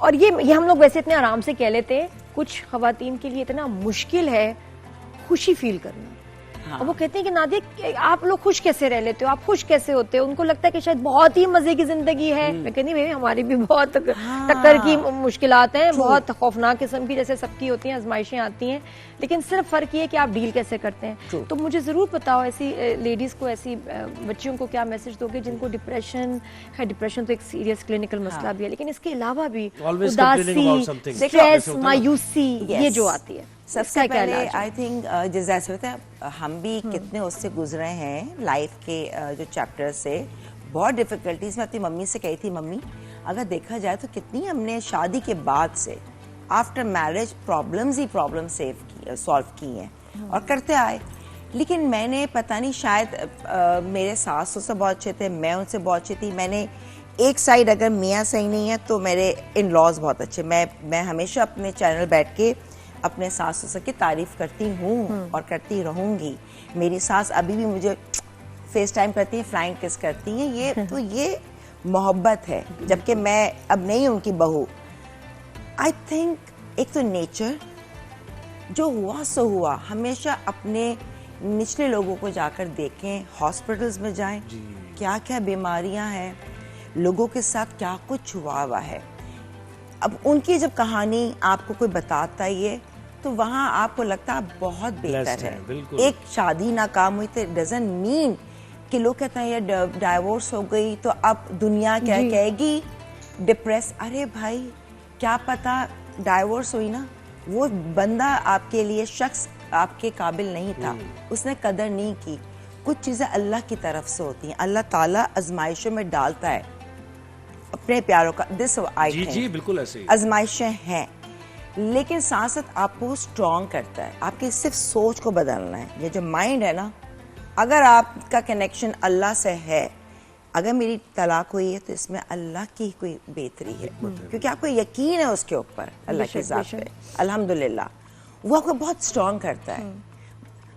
और ये हम लोग वैसे इतने आराम से कह लेते हैं, कुछ खवातीन के लिए इतना मुश्किल है खुशी फील करना। हाँ। और वो कहते हैं कि नादिया आप लोग खुश कैसे रह लेते हो, आप खुश कैसे होते हो? उनको लगता है कि शायद बहुत ही मजे की जिंदगी है। मैं कहती हूँ हमारी भी बहुत टक्कर की मुश्किलात हैं, बहुत खौफनाक किस्म की, जैसे सबकी होती हैं, आजमाइशें आती हैं, लेकिन सिर्फ फर्क ये है कि आप डील कैसे करते हैं। तो मुझे जरूर बताओ ऐसी लेडीज को, ऐसी बच्चियों को क्या मैसेज दोगे जिनको डिप्रेशन, खैर डिप्रेशन तो एक सीरियस क्लिनिकल मसला भी है, लेकिन इसके अलावा भी उदासी, स्ट्रेस, मायूसी ये जो आती है, सबसे पहले आई थिंक जैसे होता है हम भी कितने उससे गुजरे हैं लाइफ के जो चैप्टर से, बहुत डिफिकल्टीज में। अपनी मम्मी से कही थी, मम्मी अगर देखा जाए तो कितनी हमने शादी के बाद से आफ्टर मैरिज प्रॉब्लम्स ही प्रॉब्लम सॉल्व की हैं और करते आए। लेकिन मैंने पता नहीं शायद मेरे सास से बहुत अच्छे थे, मैं उनसे बहुत अच्छी थी। मैंने एक साइड अगर मियाँ सही नहीं है तो मेरे इन लॉज बहुत अच्छे। मैं हमेशा अपने चैनल बैठ के अपने सास ससुर की तारीफ करती हूँ और करती रहूंगी। मेरी सास अभी भी मुझे फेस टाइम करती है, फ्लाइंग किस करती हैं। ये मोहब्बत है, जबकि मैं अब नहीं उनकी बहू। आई थिंक एक तो नेचर जो हुआ सो हुआ, हमेशा अपने निचले लोगों को जाकर देखें, हॉस्पिटल्स में जाएं, क्या क्या बीमारियां हैं, लोगों के साथ क्या कुछ हुआ है। अब उनकी जब कहानी आपको कोई बताता है तो वहाँ आपको लगता है बहुत बेहतर है। एक शादी नाकाम हुई तो डजंट मीन कि लोग कहते हैं ये डाइवोर्स हो गई तो अब दुनिया क्या कहेगी, डिप्रेस। अरे भाई क्या पता डाइवोर्स हुई ना, वो बंदा आपके लिए, शख्स आपके काबिल नहीं था, उसने कदर नहीं की। कुछ चीजें अल्लाह की तरफ से होती हैं, अल्लाह ताला आजमाइशों में डालता है अपने प्यारों का। दिस आई थिंक बिल्कुल ऐसे आजमाइशें हैं, लेकिन साथ साथ आपको स्ट्रॉन्ग करता है। आपकी सिर्फ सोच को बदलना है। ये जो माइंड है ना, अगर आपका कनेक्शन अल्लाह से है, अगर मेरी तलाक हुई है तो इसमें अल्लाह की कोई बेहतरी है, क्योंकि आपको यकीन है उसके ऊपर, अल्लाह के ज़ात पे, अल्हम्दुलिल्लाह, वो आपको बहुत स्ट्रॉन्ग करता है।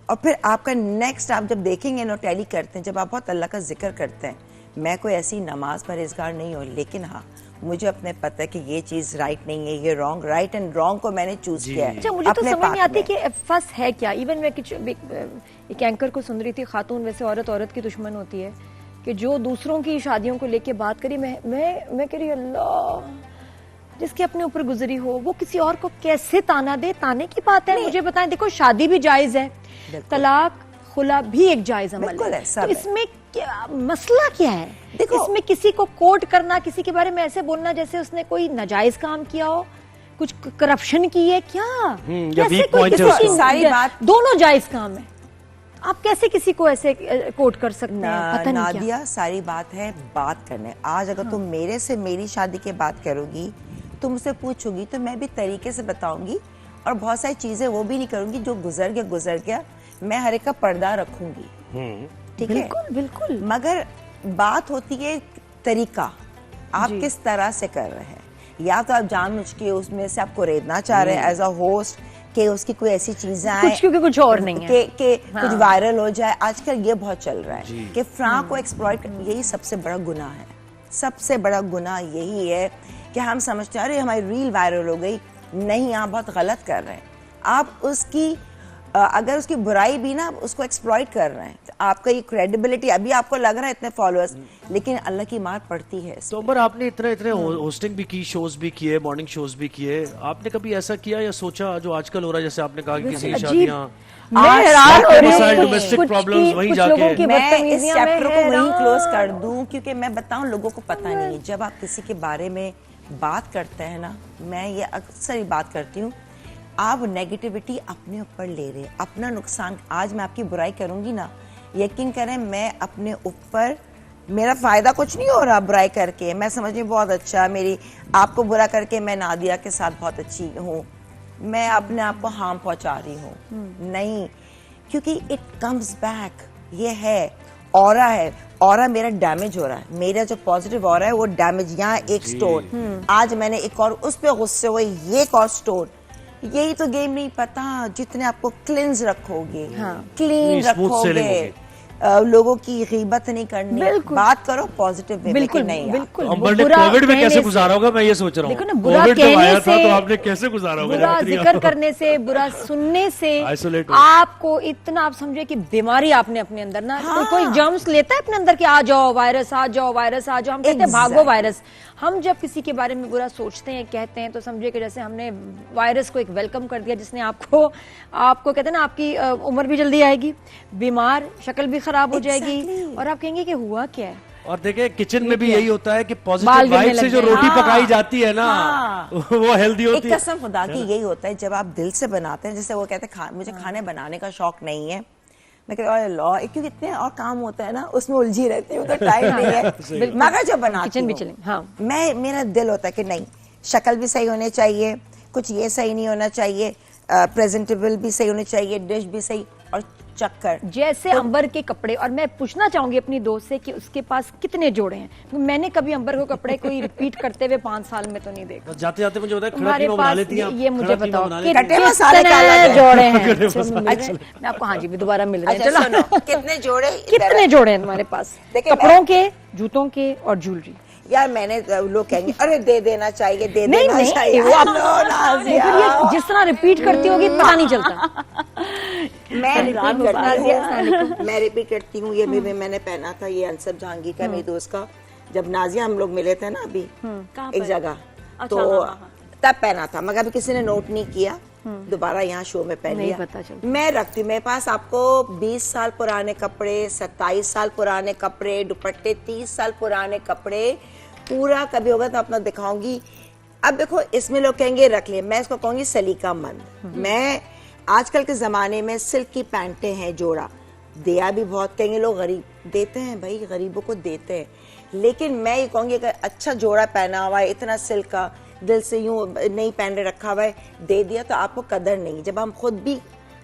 और फिर आपका नेक्स्ट आप जब देखेंगे ना, टैली करते हैं, जब आप बहुत अल्लाह का जिक्र करते हैं। मैं कोई ऐसी नमाज परहेजगार नहीं हूँ, लेकिन हाँ मुझे अपने पता है कि ये चीज राइट नहीं है, ये रॉन्ग, राइट एंड रॉन्ग को मैंने चूज किया है। अच्छा, मुझे तो समझ नहीं आती कि फस है क्या। इवन मैं एक एंकर को सुन रही थी, खातून, वैसे औरत की दुश्मन होती है, कि जो दूसरों की शादियों को लेके बात करी। मैं कह रही अल्लाह, जिसके अपने ऊपर गुजरी हो वो किसी और को कैसे ताना दे। ताने की बात है, मुझे बताएं, देखो शादी भी जायज है, तलाक खुला भी एक जायज अमल है, तो इसमें क्या मसला क्या है? देखो इसमें किसी को कोट करना, किसी के बारे में ऐसे बोलना जैसे उसने कोई नाजायज काम किया हो, कुछ करप्शन की है क्या? कैसे कोई किसी सारी बात, दोनों जायज काम है, आप कैसे किसी को ऐसे कोट कर सकते हैं? पता नहीं नादिया क्या? सारी बात है बात करने। आज अगर तुम मेरे से मेरी शादी की बात करोगी, तुम मुझसे पूछोगी, तो मैं भी तरीके से बताऊंगी, और बहुत सारी चीजें वो भी नहीं करूंगी जो गुजर गया। मैं हर एक का पर्दा रखूंगी, ठीक है? बिल्कुल बिल्कुल। मगर बात होती है तरीका, आप किस तरह से कर रहे हैं। या तो आप जानबूझ के उसमें से आपको रेदना चाह रहे हैं एज अ होस्ट, कि उसकी कोई ऐसी चीजें आए क्योंकि कुछ और नहीं है, कि कुछ वायरल हो जाए। आजकल ये बहुत चल रहा है कि फ्रांक को एक्सप्लॉइट, यही सबसे बड़ा गुनाह है। सबसे बड़ा गुनाह यही है कि हम समझते हैं अरे हमारी रील वायरल हो गई। नहीं, आप बहुत गलत कर रहे हैं। आप उसकी अगर उसकी बुराई भी ना उसको एक्सप्लॉइट कर रहे हैं, तो आपका ये क्रेडिबिलिटी, अभी आपको लग रहा है इतने फॉलोअर्स, लेकिन अल्लाह की मार पड़ती है। तो उमर, आपने इतने होस्टिंग भी की, शोज भी किए, मॉर्निंग शोज भी किए, आपने कभी ऐसा किया या सोचा जो आजकल हो रहा है, जैसे आपने कहा किसी शादियां, डोमेस्टिक प्रॉब्लम्स, वहीं जाके मैं इस चैप्टर को वहीं क्लोज कर दूं, क्योंकि मैं बताऊं लोगों को पता नहीं है। जब आप किसी के बारे में बात करते हैं ना, मैं ये अक्सर ही बात करती हूँ, आप नेगेटिविटी अपने ऊपर ले रहे हैं, अपना नुकसान। आज मैं आपकी बुराई करूंगी ना, यकीन करें मैं अपने ऊपर, मेरा फायदा कुछ नहीं हो रहा बुराई करके। मैं समझ रही बहुत अच्छा, मेरी आपको बुरा करके मैं नादिया के साथ बहुत अच्छी हूँ, मैं अपने आप को हार्म पहुंचा रही हूँ। नहीं, क्योंकि इट कम्स बैक। ये है ऑरा है, ऑरा मेरा डैमेज हो रहा है, मेरा जो पॉजिटिव ऑरा है वो डैमेज। यहाँ एक स्टोन, आज मैंने एक और उस पर गुस्से हुए, ये एक और स्टोन। यही तो गेम नहीं पता, जितने आपको क्लींस रखोगे, क्लीन रखोगे, लोगों की गीबत नहीं करनी, बिल्कुल। बात करो पॉजिटिव वे में कि बिल्कुल नहीं यार। बिल्कुल अंबर ने बुरा कोविड में कहने कैसे से- गुजारा होगा, मैं ये सोच रहा हूँ। देखो ना, बुरा कोविड जब कहने आया था से- तो आपने कैसे गुजारा होगा? बुरा रात्रि? जिक्र करने से, बुरा सुनने से Isolate हो। आपको इतना, आप समझे कि बीमारी आपने अपने अंदर ना, कोई जर्म्स लेता है अपने अंदर कि आ जाओ वायरस, आ जाओ वायरस, आ जाओ, हम कहते हैं भागो वायरस। हम जब किसी के बारे में बुरा सोचते हैं, कहते हैं, तो समझे कि जैसे हमने वायरस को एक वेलकम कर दिया, जिसने आपको कहते हैं ना, आपकी उम्र भी जल्दी आएगी, बीमार, शक्ल भी खराब हो जाएगी, और आप कहेंगे कि हुआ क्या है। और देखिए किचन में भी यही होता है कि बाल पॉजिटिव गिरने वाइब से लग जो जाएं। रोटी हाँ। पकाई जाती है ना, वो हेल्दी होती एक है। कसम खुदा की यही होता है, जब आप दिल से बनाते हैं, जैसे वो कहते हैं मुझे खाने बनाने का शौक नहीं है, मैं कहती हूँ लॉ, क्योंकि इतने और काम होता है ना, उसमें उलझी रहती हूँ, तो टाइम नहीं है। मगर जब बनाती किचन भी हूँ, चलें, हाँ। मेरा दिल होता है कि नहीं, शक्ल भी सही होनी चाहिए, कुछ ये सही नहीं होना चाहिए, प्रेजेंटेबल भी सही होनी चाहिए, डिश भी सही, और चक्कर जैसे अंबर के कपड़े। और मैं पूछना चाहूंगी अपनी दोस्त से कि उसके पास कितने जोड़े हैं। मैंने कभी अंबर को कपड़े कोई रिपीट करते हुए 5 साल में तो नहीं देखा। जाते जाते मुझे बताया खड़ा तुम्हारे कीमा बना पास लेती हैं आप? ये मुझे खड़ा कीमा बताओ बना कि लेती हैं? कटे मसाले का कितने अलग है। जोड़े हैं? कटे चलो, मसाले। मिल रहे हैं। मैं आपको हाँ जी भी दोबारा मिल रहे हैं। अच्छा चलो सुनो, कितने जोड़े कितने जोड़े हैं तुम्हारे पास? देखिए, कपड़ों के, जूतों के और ज्वेलरी। यार मैंने लोग कहेंगे अरे दे देना चाहिए, दे नहीं, देना नहीं, चाहिए, वो आप- लो तो नाज़िया। फिर ये जिस तरह रिपीट करती होगी पता नहीं चलता। मैं रिपीट नाज़िया, करती हूँ, मैं रिपीट करती हूँ। ये भी मैंने पहना था, ये अनसब जहांगीर का, मेरी दोस्त का, जब नाजिया हम लोग मिले थे ना अभी एक जगह, तो तब पहना था, मगर अभी किसी ने नोट नहीं किया, दोबारा यहाँ शो में पहन नहीं लिया। पता चलता। मैं रखती हूँ, मेरे पास आपको 20 साल पुराने कपड़े, 27 साल पुराने कपड़े, दुपट्टे 30 साल पुराने कपड़े, पूरा कभी होगा तो अपना दिखाऊंगी। अब देखो, इसमें लोग कहेंगे रख ले, मैं इसको कहूंगी सलीका मंद। मैं आजकल के जमाने में सिल्क की पैंटें हैं जोड़ा, दिया भी बहुत, कहेंगे लोग गरीब देते हैं, भाई गरीबों को देते हैं, लेकिन मैं ये कहूंगी अगर अच्छा जोड़ा पहना हुआ है, इतना सिल्क का, दिल से यूं नहीं पहन रखा हुआ है, दे दिया तो आपको कदर नहीं। जब हम खुद भी,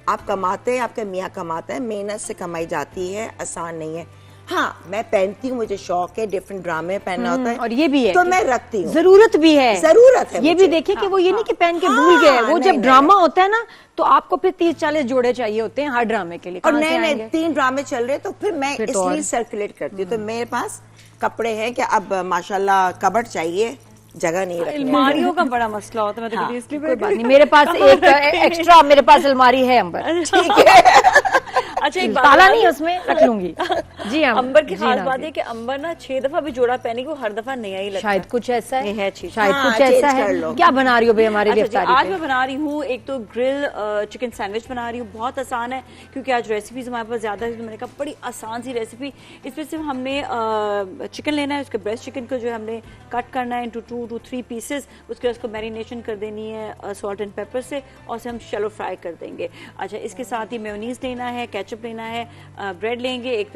आप कमाते हैं, आपके मियाँ कमाते हैं, मेहनत से कमाई जाती है, आसान नहीं है। हाँ, मैं पहनती हूँ, मुझे शौक है, डिफरेंट ड्रामे पहनना होता है, और ये भी है तो मैं रखती हूँ, जरूरत भी है, जरूरत है ये मुझे। भी देखिए कि वो ये नहीं कि पहन के हाँ, भूल गए, वो नहीं, जब नहीं, ड्रामा होता है ना, तो आपको फिर 30-40 जोड़े चाहिए होते हैं हर ड्रामे के लिए। और कहाँ से नए नए आएंगे? 3 ड्रामे चल रहे, तो फिर मैं फिर तो इसलिए और। सर्कुलेट करती हूँ। तो मेरे पास कपड़े हैं कि अब माशाल्लाह कबर्ड चाहिए, जगह नहीं रखने। अलमारियों का बड़ा मसला होता है, मैं तो हाँ, कहती हूँ इसलिए कोई बात नहीं, मेरे पास एक एक्स्ट्रा, मेरे पास अलमारी है अंबर, ठीक है। अच्छा एक बात ताला बता नहीं दूं? उसमें, रख लूंगी। जी हाँ, अंबर की जी खास हाँ, बात जी। है कि अंबर ना 6 दफा भी जोड़ा पहने को हर दफा नया ही लगता शायद कुछ ऐसा ये है, है चीज़। शायद हाँ, कुछ ऐसा चेंज कर है। लो। क्या बना रही हो भाई हमारे लिए अच्छा जी, इफ्तारी आज पे? मैं बना रही हूँ एक तो ग्रिल चिकन सैंडविच बना रही हूँ। बहुत आसान है क्योंकि आज रेसिपीज हमारे पास ज्यादा है, तो मैंने कहा बड़ी आसान सी रेसिपी। इसमें सिर्फ हमने चिकन लेना है, उसके ब्रेस्ट चिकन को जो है हमने कट करना है इंटू 2 to 3 पीसेस, उसके बाद उसको मैरिनेशन कर देनी है सॉल्ट एंड पेपर से, और उसे हम शैलो फ्राई कर देंगे। अच्छा, इसके साथ ही मेयोनीज लेना है, केचप लेना है, ब्रेड लेंगे, एक